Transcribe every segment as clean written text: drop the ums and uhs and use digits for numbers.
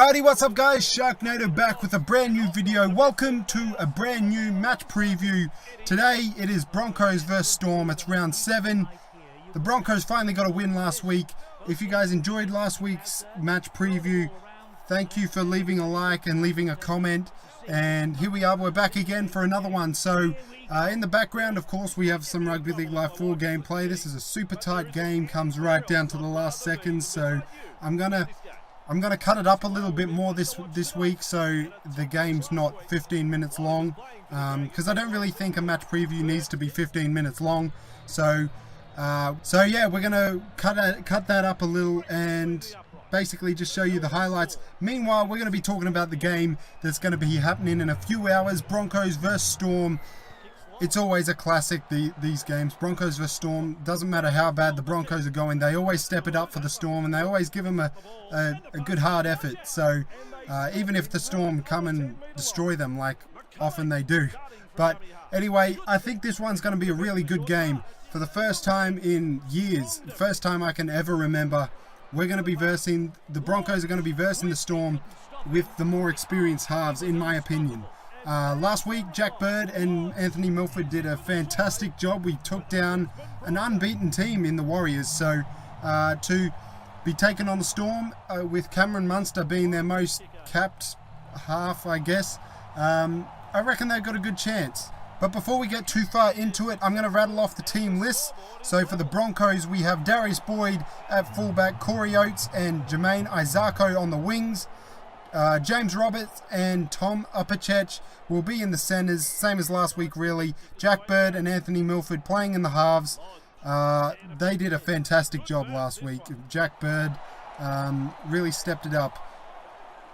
Alrighty, what's up guys? Sharknado back with a brand new video. Welcome to a brand new match preview. Today it is Broncos vs Storm. It's round 7. The Broncos finally got a win last week. If you guys enjoyed last week's match preview, thank you for leaving a like and leaving a comment. And here we are, we're back again for another one. So in the background, of course, we have some Rugby League Live 4 gameplay. This is a super tight game, comes right down to the last seconds. So I'm gonna cut it up a little bit more this week, so the game's not 15 minutes long, because I don't really think a match preview needs to be 15 minutes long. So yeah, we're gonna cut that up a little and basically just show you the highlights. Meanwhile, we're gonna be talking about the game that's gonna be happening in a few hours. Broncos vs Storm. It's always a classic, these games. Broncos vs Storm. Doesn't matter how bad the Broncos are going, they always step it up for the Storm, and they always give them a good hard effort. So even if the Storm come and destroy them, like often they do. But anyway, I think this one's going to be a really good game. For the first time in years, first time I can ever remember, we're going to be versing, the Broncos are going to be versing the Storm with the more experienced halves, in my opinion. Last week, Jack Bird and Anthony Milford did a fantastic job. We took down an unbeaten team in the Warriors. So to be taken on the Storm with Cameron Munster being their most capped half, I guess, I reckon they've got a good chance. But before we get too far into it, I'm going to rattle off the team lists. So for the Broncos, we have Darius Boyd at fullback, Corey Oates and Jermaine Isako on the wings. James Roberts and Tom Upachech will be in the centres, same as last week really. Jack Bird and Anthony Milford playing in the halves. They did a fantastic job last week. Jack Bird really stepped it up.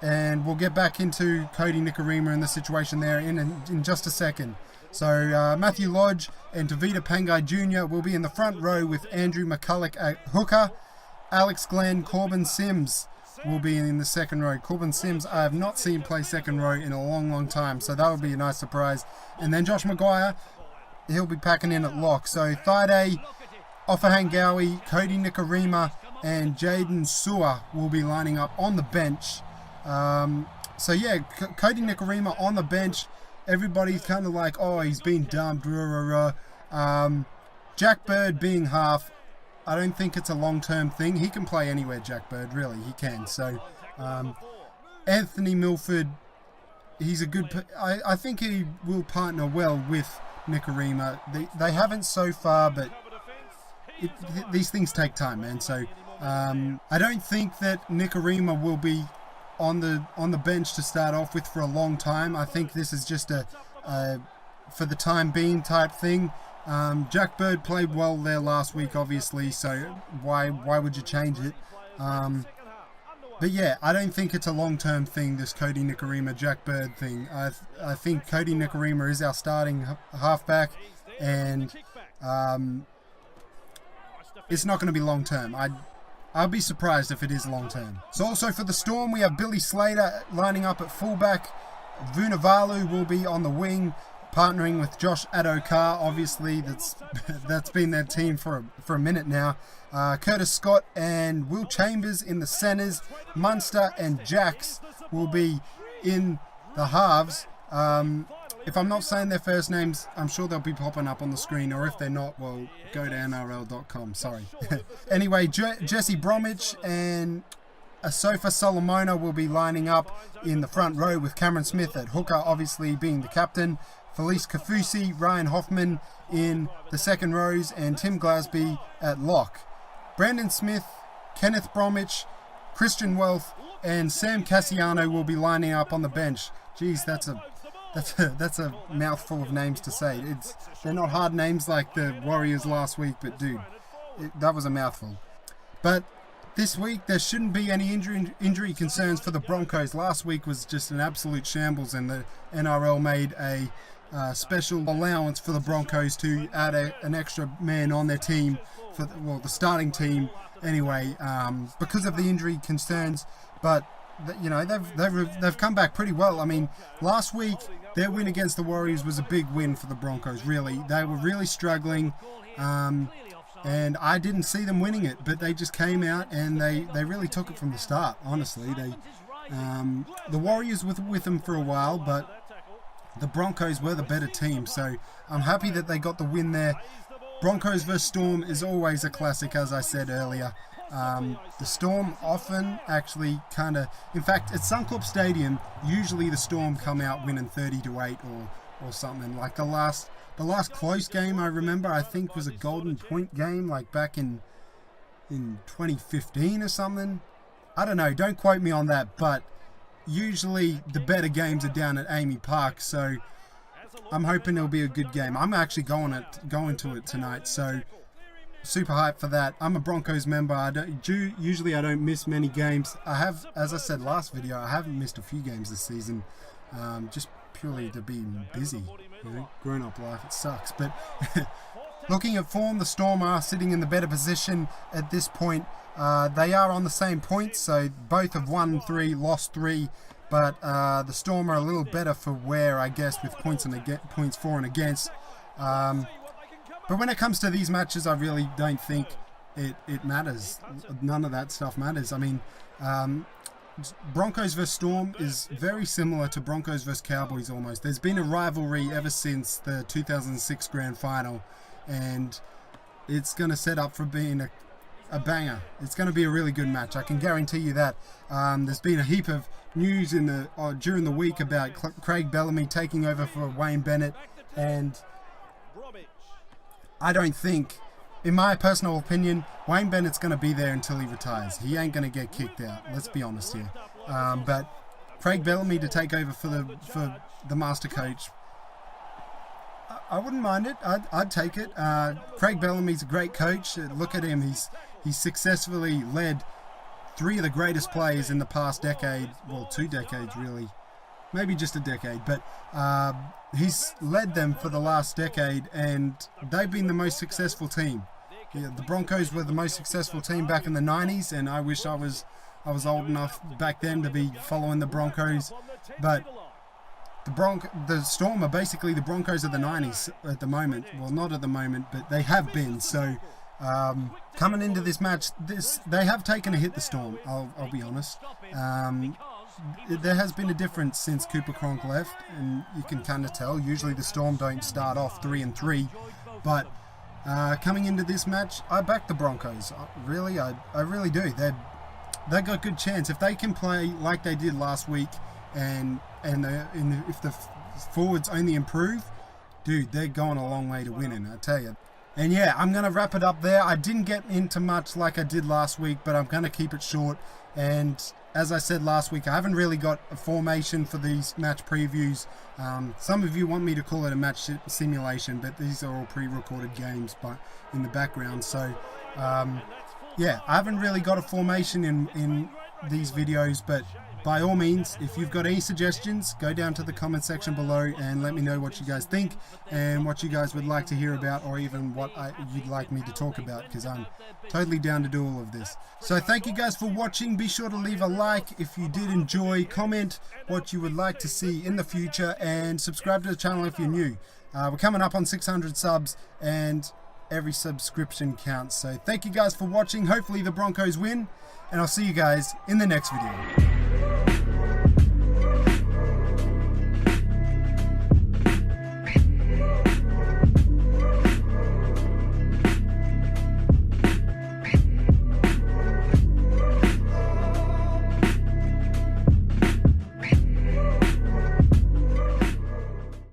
And we'll get back into Cody Nikorima and the situation there in just a second. So Matthew Lodge and Tavita Pangai Jr. will be in the front row with Andrew McCulloch at hooker. Alex Glenn, Corbin Sims will be in the second row. Corbin Sims, I have not seen play second row in a long time, so that would be a nice surprise. And then Josh Maguire, he'll be packing in at lock. So Thaiday, Offahan Gowie, Cody Nikorima, and Jaden Sewer will be lining up on the bench. So yeah, Cody Nikorima on the bench. Everybody's kind of like, oh, he's been dumped. Jack Bird being half, I don't think it's a long-term thing. He can play anywhere, Jack Bird, really. He can. So, Anthony Milford, he's a good... I think he will partner well with Nikorima. They haven't so far, but these things take time, man. So, I don't think that Nikorima will be on the bench to start off with for a long time. I think this is just a for the time being type thing. Jack Bird played well there last week, obviously, so why would you change it? But yeah, I don't think it's a long-term thing, this Cody Nikorima, Jack Bird thing. I think Cody Nikorima is our starting halfback, and it's not going to be long-term. I'll be surprised if it is long-term. So also for the Storm, we have Billy Slater lining up at fullback. Vunivalu will be on the wing, partnering with Josh Adokar. Obviously, that's been their team for a minute now. Curtis Scott and Will Chambers in the centres. Munster and Jax will be in the halves. If I'm not saying their first names, I'm sure they'll be popping up on the screen, or if they're not, well, go to NRL.com, sorry. Anyway, Jesse Bromwich and Asofa Solomona will be lining up in the front row with Cameron Smith at hooker, obviously being the captain. Felice Kafusi, Ryan Hoffman in the second rows, and Tim Glasby at lock. Brandon Smith, Kenneth Bromwich, Christian Wealth, and Sam Cassiano will be lining up on the bench. Geez, that's a mouthful of names to say. They're not hard names like the Warriors last week, but dude, that was a mouthful. But this week there shouldn't be any injury concerns for the Broncos. Last week was just an absolute shambles, and the NRL made a special allowance for the Broncos to add an extra man on their team, for the starting team anyway, because of the injury concerns. But you know, they've come back pretty well. I mean, last week their win against the Warriors was a big win for the Broncos. Really, they were really struggling, and I didn't see them winning it, but they just came out and they really took it from the start. Honestly, The Warriors were with them for a while, but the Broncos were the better team, so I'm happy that they got the win there. Broncos vs Storm is always a classic, as I said earlier. The Storm often actually in fact, at Suncorp Stadium, usually the Storm come out winning 30-8 or something. Like the last close game I remember, I think, was a Golden Point game, like back in 2015 or something. I don't know, don't quote me on that, but usually the better games are down at Amy Park, so I'm hoping it'll be a good game. I'm actually going to it tonight, so super hyped for that. I'm a Broncos member. Usually I don't miss many games. I have, as I said last video, I haven't missed a few games this season, just purely to be busy. You know, grown-up life, it sucks. But looking at form, the Storm are sitting in the better position at this point. They are on the same points, so both have won 3, lost 3, but the Storm are a little better for wear, I guess, with points for and against. But when it comes to these matches, I really don't think it matters. None of that stuff matters. I mean, Broncos vs Storm is very similar to Broncos vs Cowboys almost. There's been a rivalry ever since the 2006 Grand Final, and it's going to set up for being a banger. It's going to be a really good match. I can guarantee you that. There's been a heap of news during the week about Craig Bellamy taking over for Wayne Bennett, and I don't think, in my personal opinion, Wayne Bennett's going to be there until he retires. He ain't going to get kicked out. Let's be honest here. But Craig Bellamy to take over for the master coach, I wouldn't mind it. I'd take it. Craig Bellamy's a great coach. Look at him. He's successfully led 3 of the greatest players in the past decade. Well, 2 decades really. Maybe just a decade. But he's led them for the last decade, and they've been the most successful team. Yeah, the Broncos were the most successful team back in the 90s, and I wish I was old enough back then to be following the Broncos. But the Storm are basically the Broncos of the 90s at the moment. Well, not at the moment, but they have been. So coming into this match, they have taken a hit, the Storm, I'll be honest. There has been a difference since Cooper Cronk left, and you can kind of tell. Usually the Storm don't start off 3-3, but coming into this match, I back the Broncos. I really do. They got a good chance if they can play like they did last week, and if the forwards only improve, dude, they're going a long way to winning, I tell you. And yeah, I'm going to wrap it up there. I didn't get into much like I did last week, but I'm going to keep it short. And as I said last week, I haven't really got a formation for these match previews. Some of you want me to call it a match simulation, but these are all pre-recorded games in the background. So yeah, I haven't really got a formation in these videos, but by all means, if you've got any suggestions, go down to the comment section below and let me know what you guys think and what you guys would like to hear about, or even what you'd like me to talk about, because I'm totally down to do all of this. So thank you guys for watching. Be sure to leave a like if you did enjoy, comment what you would like to see in the future, and subscribe to the channel if you're new. We're coming up on 600 subs, and every subscription counts. So thank you guys for watching. Hopefully the Broncos win, and I'll see you guys in the next video.